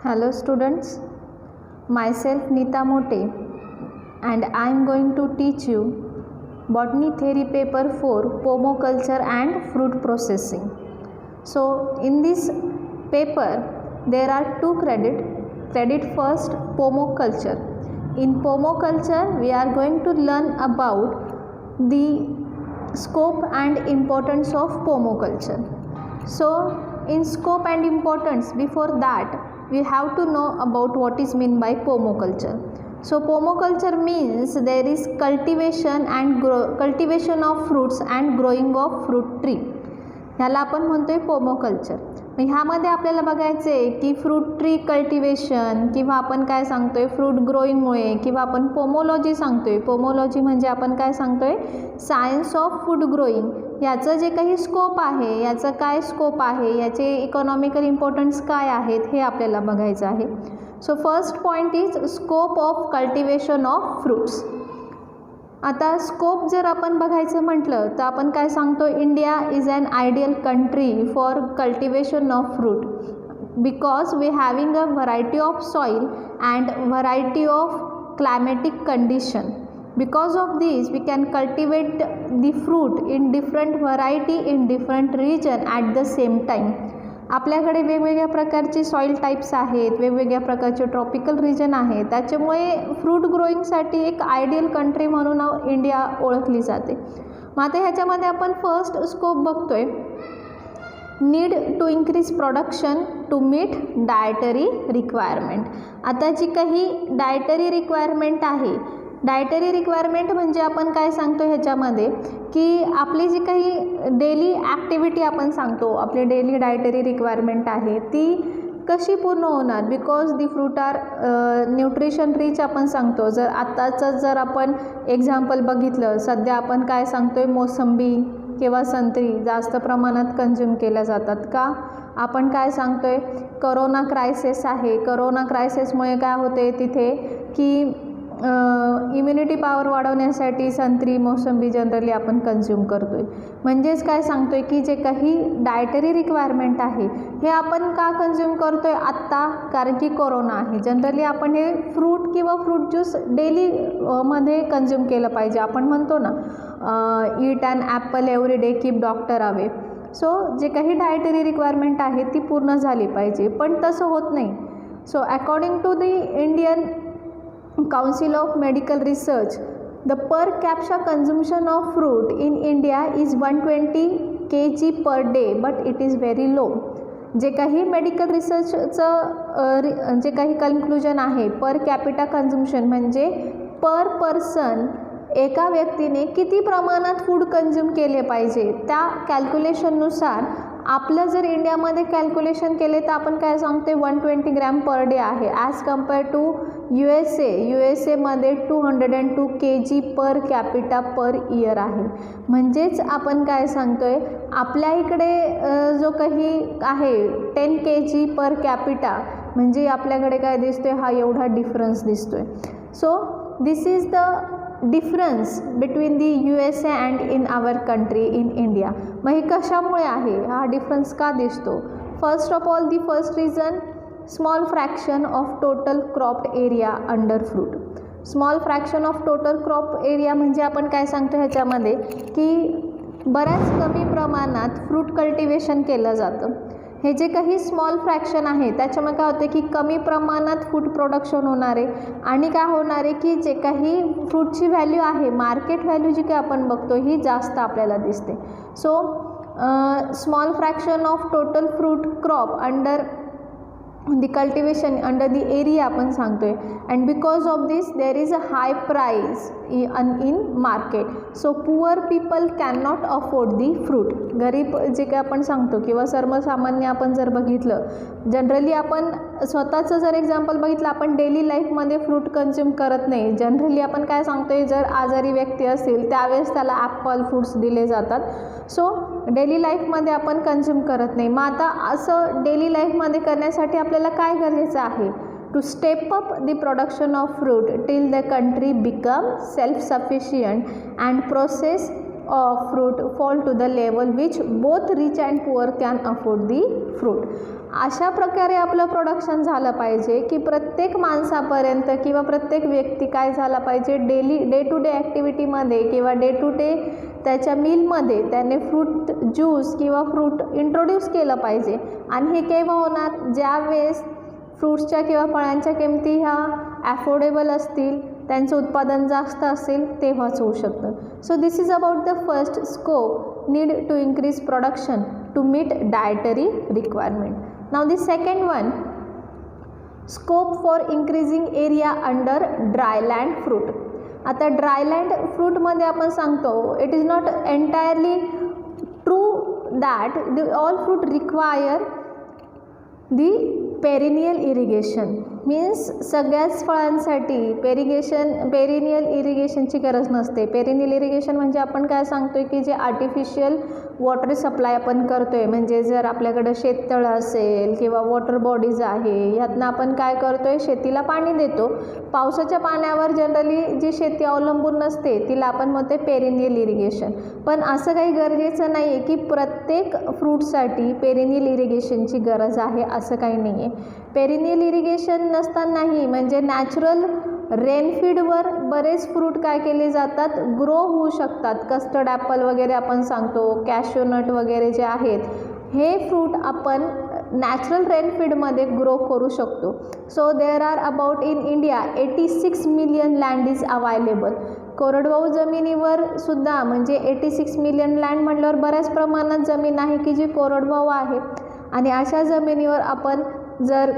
Hello students, myself Nita Mote and I am going to teach you Botany Theory Paper 4 Pomoculture and Fruit Processing. So in this paper there are two credit first pomoculture. In pomoculture we are going to learn about the scope and importance of pomoculture. So in scope and importance, before that we have to know about what is meant by pomoculture. So pomoculture means there is cultivation of fruits and growing of fruit tree. ह्याला आपण म्हणतोय पोमोकल्चर. ह्यामध्ये आपल्याला बघायचं आहे की fruit tree cultivation किंवा आपण काय सांगतोय फ्रूट ग्रोईंगमुळे किंवा आपण पोमोलॉजी सांगतोय. पोमोलॉजी म्हणजे आपण काय सांगतोय सायन्स ऑफ फूड ग्रोईंग. याचं जे काही स्कोप आहे, याचं काय स्कोप आहे, याचे इकॉनॉमिकल इम्पॉर्टन्स काय आहेत हे आपल्याला बघायचं आहे. So first point is scope of cultivation of fruits. आता स्कोप जर आपण बघायचं म्हटलं तर आपण काय सांगतो, India is an ideal country for cultivation of fruit because we having a variety of soil and variety of climatic condition. Because of this we can cultivate the fruit in different variety in different region at the same time. आपल्याकडे वेगवेगळ्या प्रकारचे soil types आहेत, वेगवेगळ्या प्रकारचे tropical region आहेत, त्याच्यामुळे fruit ग्रोईंगसाठी एक ideal country म्हणून इंडिया ओळखली जाते. मग आता ह्याच्यामध्ये आपण फर्स्ट स्कोप बघतोय, need to increase production to meet dietary requirement. आता जी काही डायटरी रिक्वायरमेंट आहे, डायटरी रिक्वायरमेंट म्हणजे आपण काय सांगतो ह्याच्यामध्ये की आपली जी काही डेली ॲक्टिव्हिटी आपण सांगतो, आपली डेली डायटरी रिक्वायरमेंट आहे ती कशी पूर्ण होणार, because the fruit are nutrition rich आपण सांगतो. जर आत्ताचं जर आपण एक्झाम्पल बघितलं, सध्या आपण काय सांगतोय मोसंबी किंवा संत्री जास्त प्रमाणात कंझ्युम केल्या जातात का. आपण काय सांगतोय करोना क्रायसिस आहे, करोना क्रायसिसमुळे काय होते तिथे की इम्युनिटी पॉवर वाढवण्यासाठी संत्री मोसंबी जनरली आपण कंझ्युम करतोय. म्हणजेच काय सांगतोय की जे काही डायटरी रिक्वायरमेंट आहे हे आपण का कंझ्युम करतोय आत्ता, कारण की कोरोना आहे. जनरली आपण हे फ्रूट किंवा फ्रूट ज्यूस डेली मध्ये कंझ्युम केलं पाहिजे. आपण म्हणतो ना eat an apple every day keep doctor away. So जे काही डायटरी रिक्वायरमेंट आहे ती पूर्ण झाली पाहिजे, पण तसं होत नाही. So according to the Indian Council of Medical Research, the per capita consumption of fruit in India is 120 kg per day, but it is very low. जे काही मेडिकल रिसर्चचं जे काही कन्क्लुजन आहे, पर कॅपिटा कन्झम्पशन म्हणजे पर person एका व्यक्तीने किती प्रमाणात फूड कंझ्युम केले पाहिजे, त्या कॅल्क्युलेशननुसार आपलं जर इंडियामध्ये कॅल्क्युलेशन केले तर आपण काय सांगते 120 ग्रॅम पर डे आहे, ॲज कम्पेअर टू यूएसएमध्ये 202 kg per capita per year आहे. म्हणजेच आपण काय सांगतोय आपल्या इकडे जो काही आहे 10 kg पर कॅपिटा, म्हणजे आपल्याकडे काय दिसतोय हा एवढा डिफरन्स दिसतोय. So this is the difference between the USA and in our country in India. मग हे कशामुळे आहे, हा डिफरन्स का दिसतो. First of all the first reason, small fraction of total cropped area under fruit. Small fraction of total crop area म्हणजे आपण काय सांगतो ह्याच्यामध्ये की बऱ्याच कमी प्रमाणात फ्रूट कल्टिवेशन केलं जातं. हे जे काही स्मॉल फ्रॅक्शन आहे त्याच्यामुळे काय होते की कमी प्रमाणात फूड प्रोडक्शन होणार आहे आणि काय होणार आहे की जे काही फ्रूटची व्हॅल्यू आहे, मार्केट व्हॅल्यू जी काही आपण बघतो ही जास्त आपल्याला दिसते. So small fraction of total fruit crop under the cultivation under the area आपण सांगतोय, and because of this there is a high price in market. So poor people can not afford the fruit. गरीब जे काही आपण सांगतो किंवा सर्वसामान्य आपण जर बघितलं, जनरली आपण स्वतःचं जर एक्झाम्पल बघितलं, आपण डेली लाईफमध्ये फ्रूट कंझ्युम करत नाही. जनरली आपण काय सांगतोय जर आजारी व्यक्ती असेल त्यावेळेस त्याला ॲपल फ्रूट्स दिले जातात. सो डेली लाईफमध्ये आपण कंझ्युम करत नाही. मग आता असं डेली लाईफमध्ये करण्यासाठी आपल्याला काय गरजेचं आहे, to step up the production of fruit till the country become self sufficient and process of fruit fall to the level which both rich and poor can afford the fruit. अशा प्रकारे आपलं production झालं पाहिजे की प्रत्येक माणसापर्यंत किंवा प्रत्येक व्यक्ती काय झाला पाहिजे, डे टू डे ॲक्टिव्हिटीमध्ये किंवा डे टू डे त्याच्या मीलमध्ये त्याने फ्रूट ज्यूस किंवा फ्रूट इंट्रोड्यूस केलं पाहिजे. आणि हे केव्हा होणार, ज्यावेळेस फ्रूट्सच्या किंवा फळांच्या किमती ह्या ॲफोर्डेबल असतील, त्यांचं उत्पादन जास्त असेल, तेव्हाच होऊ शकतं. So this is about the first scope need to increase production to meet dietary requirement. Now the second one, scope for increasing area under dryland fruit. आता ड्रायलँड फ्रूटमध्ये आपण सांगतो it is not entirely true that the all fruit require the perennial irrigation. Means सगळ्याच फळांसाठी perennial इरिगेशनची गरज नसते. Perennial irrigation म्हणजे आपण काय सांगतो आहे की जे आर्टिफिशियल वॉटर सप्लाय आपण करतो आहे, म्हणजे जर आपल्याकडं शेततळं असेल किंवा वॉटर बॉडीज आहे, यातनं आपण काय करतो आहे, शेतीला पाणी देतो. पावसाच्या पाण्यावर जनरली जी शेती अवलंबून नसते तिला आपण म्हणतो पेरिनियल इरिगेशन. पण असं काही गरजेचं नाही आहे की प्रत्येक फ्रूटसाठी पेरिनियल इरिगेशनची गरज आहे, असं काही नाही आहे. पेरिनियल इरिगेशन नसतानाही म्हणजे नॅचरल रेनफीडवर बरेच फ्रूट काय केले जातात, ग्रो होऊ शकतात. कस्टर्ड ॲपल वगैरे आपण सांगतो, कॅशोनट वगैरे जे आहेत, हे फ्रूट आपण नॅचरल रेनफीडमध्ये ग्रो करू शकतो. So there are about in India 86 million land is available. कोरडवाहू जमिनीवर सुद्धा म्हणजे 86 मिलियन लँड म्हटल्यावर बऱ्याच प्रमाणात जमीन आहे की जी कोरडवाहू आहे. आणि अशा जमिनीवर आपण जर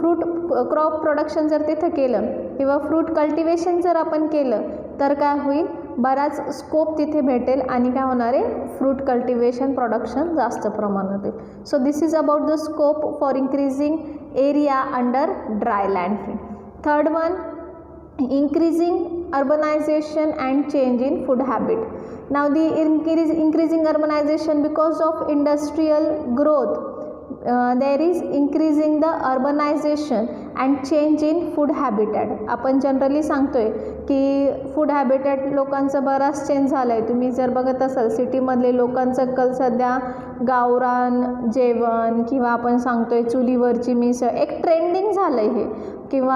फ्रूट क्रॉप प्रोडक्शन जर तिथं केलं किंवा फ्रूट कल्टिवेशन जर आपण केलं तर काय होईल, बराच स्कोप तिथे भेटेल आणि काय होणार आहे, फ्रूट कल्टिवेशन प्रोडक्शन जास्त प्रमाणात येईल. So this is about the scope for increasing area under dryland fruit. Third one, increasing urbanization and change in food habit. Now the increasing urbanization because of industrial growth, there is increasing the urbanization and change in food habitat. आपण generally सांगतोय की food habitat लोकांचं बराच change झालं आहे. तुम्ही जर बघत असाल सिटीमधले लोकांचं कल सध्या गावरान जेवण किंवा आपण सांगतोय चुलीवरची मिसळ एक ट्रेंडिंग झालं आहे हे, किंवा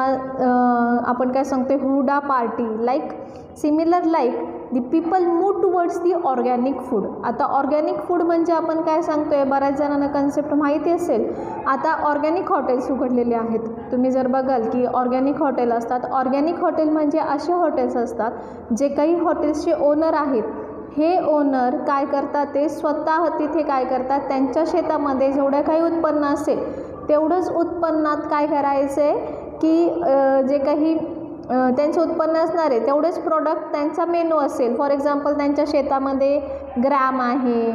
आपण काय सांगतोय हुरडा party, like similar like the people move towards the organic food. आता ऑर्गॅनिक फूड म्हणजे आपण काय सांगतोय, बऱ्याच जणांना कन्सेप्ट माहिती असेल. आता ऑर्गॅनिक हॉटेल्स उघडलेले आहेत. तुम्ही जर बघाल की ऑर्गॅनिक हॉटेल असतात. ऑर्गॅनिक हॉटेल म्हणजे असे हॉटेल्स असतात जे काही हॉटेल्सचे ओनर आहेत, हे ओनर काय करतात, ते स्वतः तिथे काय करतात, त्यांच्या शेतामध्ये जेवढं काही उत्पन्न असेल तेवढंच उत्पन्नात काय करायचं आहे की जे काही त्यांचं उत्पन्न असणार आहे तेवढेच प्रोडक्ट त्यांचा मेनू असेल. फॉर एक्झाम्पल त्यांच्या शेतामध्ये ग्राम आहे,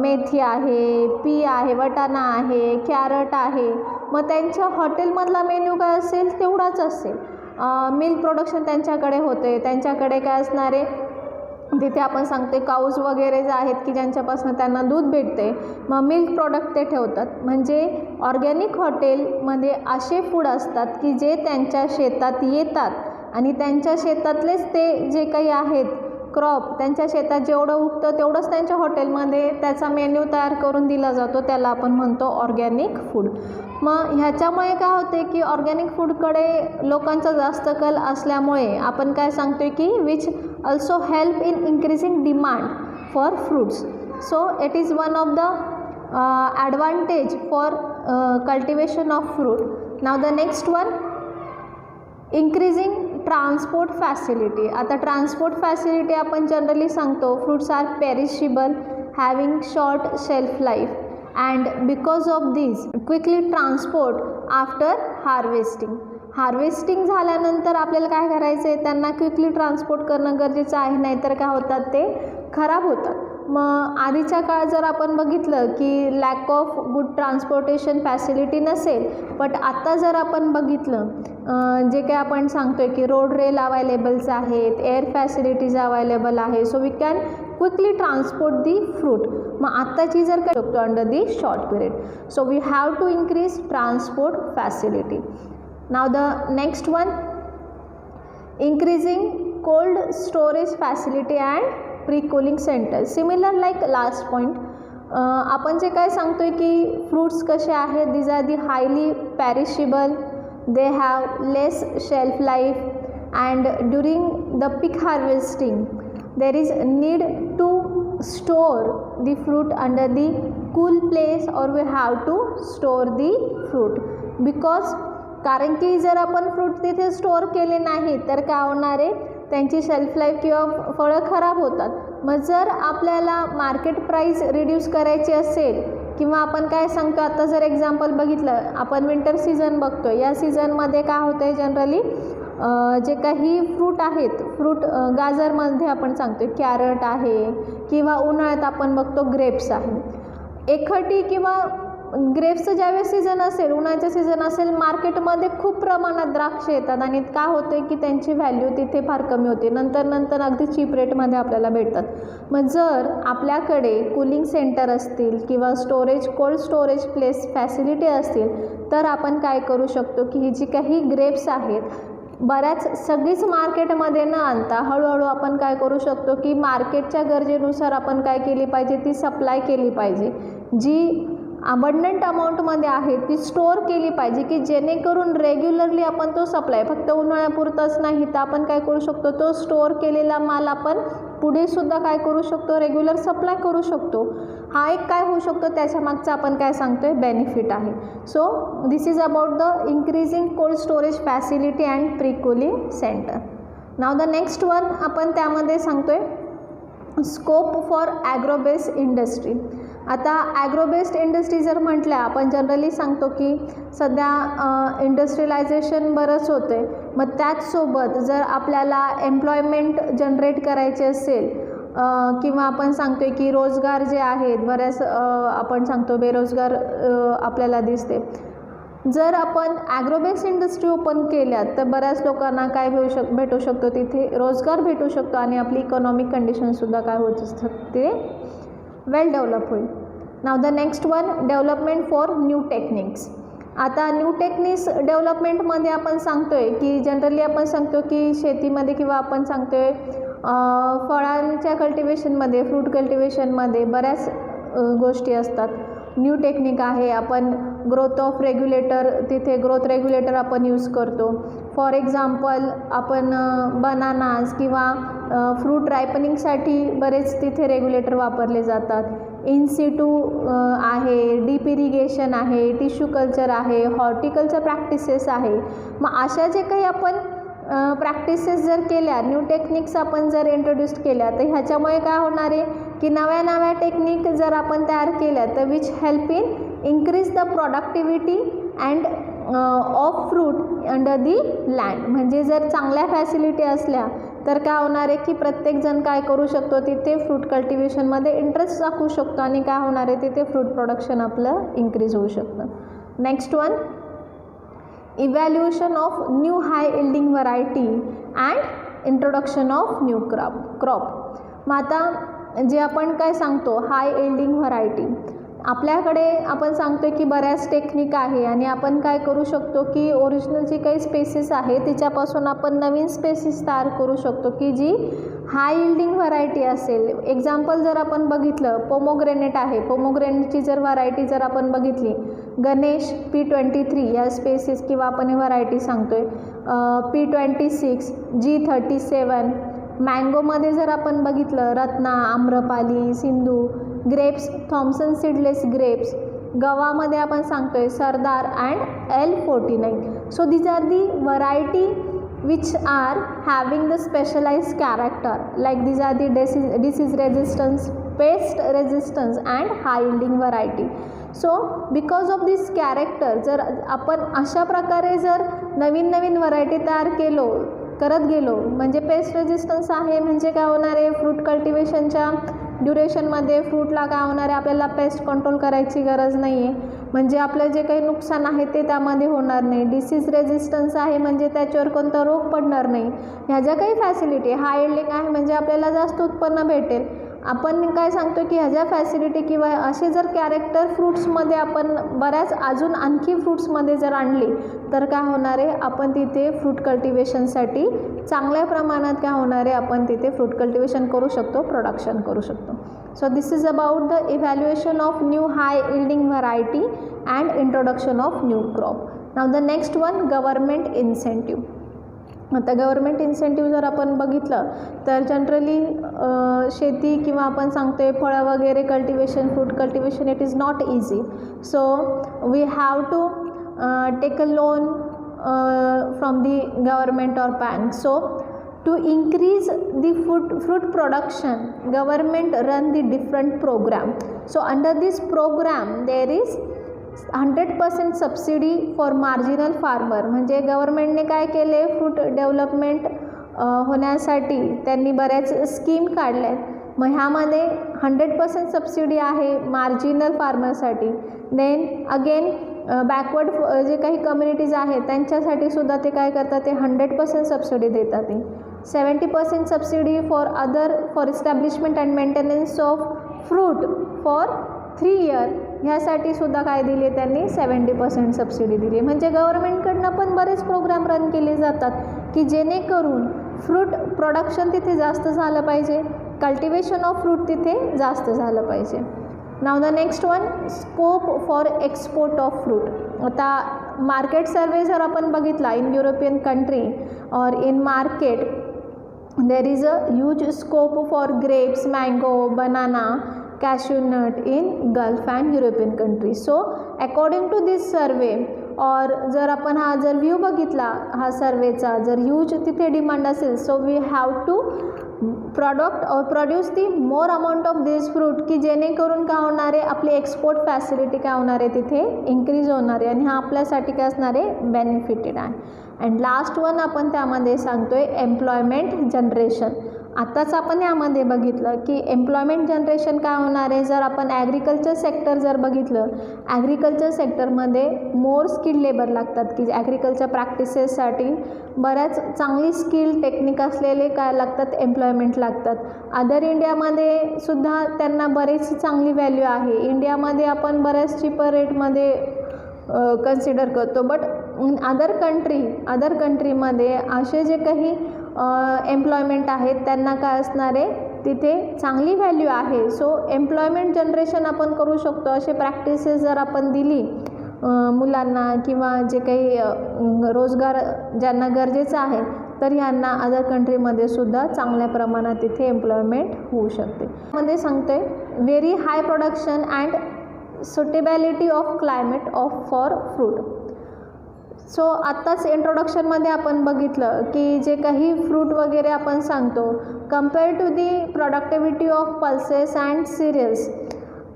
मेथी आहे, पी आहे, वटाणा आहे, कॅरट आहे, मग त्यांच्या हॉटेलमधला मेन्यू काय असेल तेवढाच असेल. मिल्क प्रोडक्शन त्यांच्याकडे होते, त्यांच्याकडे काय असणार आहे, तिथे आपण सांगते काऊज वगैरे जे आहेत की ज्यांच्यापासून त्यांना दूध भेटते, मग मिल्क प्रॉडक्ट ते ठेवतात. म्हणजे ऑर्गॅनिक हॉटेलमध्ये असे फूड असतात की जे त्यांच्या शेतात येतात आणि त्यांच्या शेतातलेच ते जे काही आहेत क्रॉप, त्यांच्या शेतात जेवढं उगतं तेवढंच त्यांच्या हॉटेलमध्ये त्याचा मेन्यू तयार करून दिला जातो, त्याला आपण म्हणतो ऑर्गॅनिक फूड. मग ह्याच्यामुळे काय होते की ऑर्गॅनिक फूडकडे लोकांचा जास्त कल असल्यामुळे आपण काय सांगतोय की which also help in increasing demand for fruits. So it is one of the advantage for cultivation of fruit. Now the next one, increasing transport facility. आता ट्रान्सपोर्ट फॅसिलिटी आपण जनरली सांगतो fruits are perishable, having short shelf life and because of this quickly transport after harvesting. Harvesting झाल्यानंतर आपल्याला काय करायचं आहे, त्यांना quickly transport करणं गरजेचं आहे, नाहीतर काय होतात ते खराब होतात. मग आधीच्या काळात जर आपण बघितलं की lack of good transportation facility नसेल, बट आता जर आपण बघितलं जे काय आपण सांगतोय की रोड रेल अवेलेबल्स आहेत, एअर फॅसिलिटीज अवेलेबल आहे, so we can quickly transport the fruit. मग आत्ताची जर काय शकतो under the short period. So we have to increase transport facility. Now the next one, increasing cold storage facility and pre-cooling center. Similar like last point, आपण जे काय सांगतोय की फ्रूट्स कसे आहेत, these are the highly perishable, they have less shelf life, and during the peak harvesting there is need to store the fruit under the cool place, or we have to store the fruit, because कारण की जर आपण fruit तिथे store केले नाही तर काय होणार आहे, त्यांची शेल्फ लाईफ किंवा फळं खराब होतात. मग जर आपल्याला मार्केट प्राईस रिड्यूस करायची असेल, किंवा आपण काय सांगतो, आता जर एक्झाम्पल बघितलं, आपण विंटर सीझन बघतो, या सीझनमध्ये काय होतं आहे जनरली, जे काही फ्रूट आहेत, फ्रूट गाजरमध्ये आपण सांगतो कॅरट आहे, किंवा उन्हाळ्यात आपण बघतो ग्रेप्स आहे. एखटी किंवा ग्रेप्सचं ज्यावेळेस सीझन असेल, उन्हाळ्याचं सीझन असेल, मार्केटमध्ये खूप प्रमाणात द्राक्ष येतात आणि काय होते की त्यांची व्हॅल्यू तिथे फार कमी होते, नंतर अगदी चीप रेटमध्ये आपल्याला भेटतात. मग जर आपल्याकडे कूलिंग सेंटर असतील किंवा कोल्ड स्टोरेज प्लेस फॅसिलिटी असतील, तर आपण काय करू शकतो की ही जी काही ग्रेप्स आहेत, सगळीच मार्केटमध्ये न आणता हळूहळू आपण काय करू शकतो की मार्केटच्या गरजेनुसार आपण काय केली पाहिजे, ती सप्लाय केली पाहिजे. जी अबंडंट अमाऊंटमध्ये आहे ती स्टोअर केली पाहिजे, की जेणेकरून रेग्युलरली आपण तो सप्लाय, फक्त उन्हाळ्यापुरताच नाही तर आपण काय करू शकतो, तो स्टोअर केलेला माल आपण पुढे सुद्धा काय करू शकतो, रेग्युलर सप्लाय करू शकतो. हा एक काय होऊ शकतो, त्याच्या मागचा आपण काय सांगतोय, बेनिफिट आहे. So this is about the increasing cold storage facility and pre cooling centre. Now the next one आपण त्यामध्ये सांगतोय scope for agro based industry. आता ॲग्रो बेस्ड इंडस्ट्री जर म्हटल्या, आपण जनरली सांगतो की सध्या इंडस्ट्रियलायझेशन बरंच होतं आहे, मग त्याचसोबत जर आपल्याला एम्प्लॉयमेंट जनरेट करायचे असेल, किंवा आपण सांगतो की रोजगार जे आहेत, बऱ्याच आपण सांगतो बेरोजगार आपल्याला दिसते. जर आपण ॲग्रो बेस्ड इंडस्ट्री ओपन केल्या तर बऱ्याच लोकांना काय भेटू शकतो, तिथे रोजगार भेटू शकतो आणि आपली इकॉनॉमिक कंडिशनसुद्धा काय होत असतात, ते वेल डेव्हलप होईल. नाव the next one, development for new techniques. आता न्यू टेक्निक्स डेव्हलपमेंटमध्ये आपण सांगतो आहे की जनरली आपण सांगतो की शेतीमध्ये, किंवा आपण सांगतो आहे फळांच्या कल्टिवेशनमध्ये, फ्रूट कल्टिवेशनमध्ये बऱ्याच गोष्टी असतात. न्यू टेक्निक आहे, आपण ग्रोथ ऑफ रेग्युलेटर, तिथे ग्रोथ रेग्युलेटर आपण यूज करतो. फॉर एक्झाम्पल आपण बनानाज किंवा फ्रूट रायपनिंगसाठी बरेच तिथे रेग्युलेटर वापरले जातात. इन सिटू आहे, डीप इरिगेशन आहे, टिश्यू कल्चर आहे, हॉर्टिकल्चर प्रॅक्टिसेस आहे. मग अशा जे काही आपण प्रॅक्टिसेस जर केल्या, न्यू टेक्निक्स आपण जर इंट्रोड्यूस केल्या, तर ह्याच्यामुळे काय होणार आहे की नव्या टेक्निक जर आपण तयार केल्या तर which help in increase the productivity and of fruit under the land. म्हणजे जर चांगल्या फॅसिलिटी असल्या तर काय होणार आहे की प्रत्येकजण काय करू शकतो, तिथे फ्रूट कल्टिवेशनमध्ये इंटरेस्ट दाखवू शकतो आणि काय होणार आहे, तिथे फ्रूट प्रोडक्शन आपलं इन्क्रीज होऊ शकतं. Next one, evaluation of new high yielding variety and introduction of new crop. मग आता जे आपण काय सांगतो हाय इल्डिंग व्हरायटी, आपल्याकडे आपण सांगतो की बऱ्याच टेक्निक आहे आणि आपण काय करू शकतो की ओरिजिनल जी काही स्पेसिस आहे तिच्यापासून आपण नवीन स्पेसिस तयार करू शकतो की जी हाय इल्डिंग व्हरायटी असेल. एक्झाम्पल जर आपण बघितलं, पोमोग्रेनेट आहे, पोमोग्रेनेटची जर व्हरायटी जर आपण बघितली, गणेश P23 या स्पेसिस किंवा आपण व्हरायटी सांगतोय, P26, G37. मँगोमध्ये जर आपण बघितलं, Ratna, Amrapali, Sindhu. Grapes, Thompson seedless grapes. गव्हामध्ये आपण सांगतोय Sardar and L49. So these are the variety which are having the specialized character, like these are the disease resistance, pest resistance and high yielding variety. So because of this character, जर आपण अशा प्रकारे जर नवीन variety तयार करत गेलो, म्हणजे paste resistance आहे, म्हणजे काय होणार आहे, फ्रूट कल्टिवेशनच्या ड्युरेशनमध्ये फ्रूटला काय होणार आहे, आपल्याला पेस्ट कंट्रोल करायची गरज नाही आहे, म्हणजे आपलं जे काही नुकसान आहे ते त्यामध्ये होणार नाही. डिसीज रेजिस्टन्स आहे, म्हणजे त्याच्यावर कोणता रोग पडणार नाही. ह्या ज्या काही फॅसिलिटी हाय इल्डिंग आहे, म्हणजे आपल्याला जास्त उत्पन्न भेटेल. आपण काय सांगतो की ह्याच्या फॅसिलिटी किंवा असे जर कॅरेक्टर फ्रूट्समध्ये आपण बऱ्याच अजून आणखी फ्रूट्समध्ये जर आणली तर काय होणार आहे, आपण तिथे फ्रूट कल्टिवेशनसाठी चांगल्या प्रमाणात काय होणार आहे, आपण तिथे फ्रूट कल्टिवेशन करू शकतो, प्रोडक्शन करू शकतो. So this is about the evaluation of new high yielding variety and introduction of new crop. Now the next one, government incentive. आता गव्हर्मेंट इन्सेंटिव्ह जर आपण बघितलं तर जनरली शेती किंवा आपण सांगतोय फळं वगैरे cultivation, fruit cultivation, it is not easy. So we have to take a loan from the government or bank. So to increase the fruit production, government run the different program. So under this program there is 100% subsidy for marginal farmer. म्हणजे गव्हर्मेंटने काय केले, fruit development होण्यासाठी त्यांनी बऱ्याच scheme काढल्या आहेत. मग ह्यामध्ये 100% सबसिडी आहे मार्जिनल फार्मरसाठी. देन अगेन बॅकवर्ड जे काही कम्युनिटीज आहेत त्यांच्यासाठी सुद्धा ते काय करतात, ते 100% सबसिडी देतात. ते 70% subsidy for establishment and maintenance of fruit for 3 year. ह्यासाठी सुद्धा काय दिली, त्यांनी 70% सबसिडी दिली. म्हणजे गव्हर्मेंटकडनं पण बरेच प्रोग्राम रन केले जातात की जेणेकरून फ्रूट प्रोडक्शन तिथे जास्त झालं पाहिजे, कल्टिवेशन ऑफ फ्रूट तिथे जास्त झालं पाहिजे. नाव the next one, scope for export of fruit. आता मार्केट सर्वे जर आपण बघितला इन युरोपियन कंट्री और in market there is a huge scope for grapes, mango, banana, cashew nut in Gulf and European countries. So according to this survey, और जर आपण हा जर व्ह्यू बघितला हा सर्वेचा, जर ह्यूज तिथे डिमांड असेल, so we have to produce the more amount of this fruit की जेणेकरून काय होणार आहे, आपली एक्सपोर्ट फॅसिलिटी काय होणार आहे, तिथे इन्क्रीज होणार आहे आणि हा आपल्यासाठी काय असणार आहे, बेनिफिटेड आहे. अँड लास्ट वन आपण त्यामध्ये सांगतोय एम्प्लॉयमेंट जनरेशन. आत्ताच आपण यामध्ये बघितलं की एम्प्लॉयमेंट जनरेशन काय होणार आहे, जर आपण ॲग्रिकल्चर सेक्टर जर बघितलं, ॲग्रिकल्चर सेक्टरमध्ये मोर स्किल्ड लेबर लागतात की ॲग्रिकल्चर प्रॅक्टिसेससाठी बऱ्याच चांगली स्किल टेक्निक असलेले काय लागतात, एम्प्लॉयमेंट लागतात. अदर इंडियामध्ये सुद्धा त्यांना बरीच चांगली व्हॅल्यू आहे. इंडियामध्ये आपण बऱ्याच चिपर रेटमध्ये कन्सिडर करतो, बट इन अदर कंट्रीमध्ये असे जे काही एम्प्लॉयमेंट आहेत त्यांना काय असणार आहे, तिथे चांगली व्हॅल्यू आहे. सो एम्प्लॉयमेंट जनरेशन आपण करू शकतो. असे प्रॅक्टिसेस जर आपण दिली मुलांना किंवा जे काही रोजगार ज्यांना गरजेचं आहे, तर ह्यांना अदर कंट्रीमध्ये सुद्धा चांगल्या प्रमाणात तिथे एम्प्लॉयमेंट होऊ शकते. मध्ये सांगतोय very high production and suitability of climate for fruit. So आत्ताच इंट्रोडक्शनमध्ये आपण बघितलं की जे काही फ्रूट वगैरे आपण सांगतो, compare to the productivity of pulses and cereals,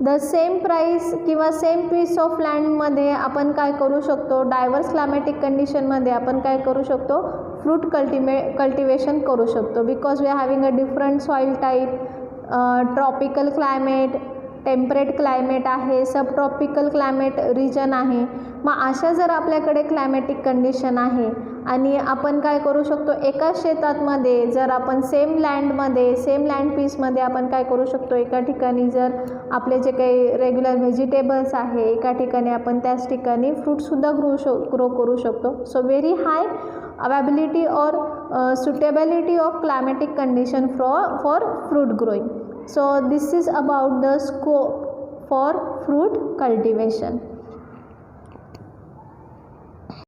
the same price किंवा सेम पीस ऑफ लँडमध्ये आपण काय करू शकतो, डायव्हर्स क्लायमॅटिक कंडिशनमध्ये आपण काय करू शकतो, फ्रूट कल्टिवेशन करू शकतो. Because we are having a different soil type, tropical climate, temperate climate आहे, सब ट्रॉपिकल क्लायमेट रिजन आहे. मग अशा जर आपल्याकडे क्लायमॅटिक कंडिशन आहे आणि आपण काय करू शकतो, एकाच शेतामध्ये जर आपण सेम लँड पीसमध्ये आपण काय करू शकतो, एका ठिकाणी जर आपले जे काही रेग्युलर व्हेजिटेबल्स आहे एका ठिकाणी आपण त्याच ठिकाणी फ्रूटसुद्धा ग्रो करू शकतो. सो व्हेरी हाय अवेबिलिटी और suitability of climatic condition for fruit growing. So this is about the scope for fruit cultivation.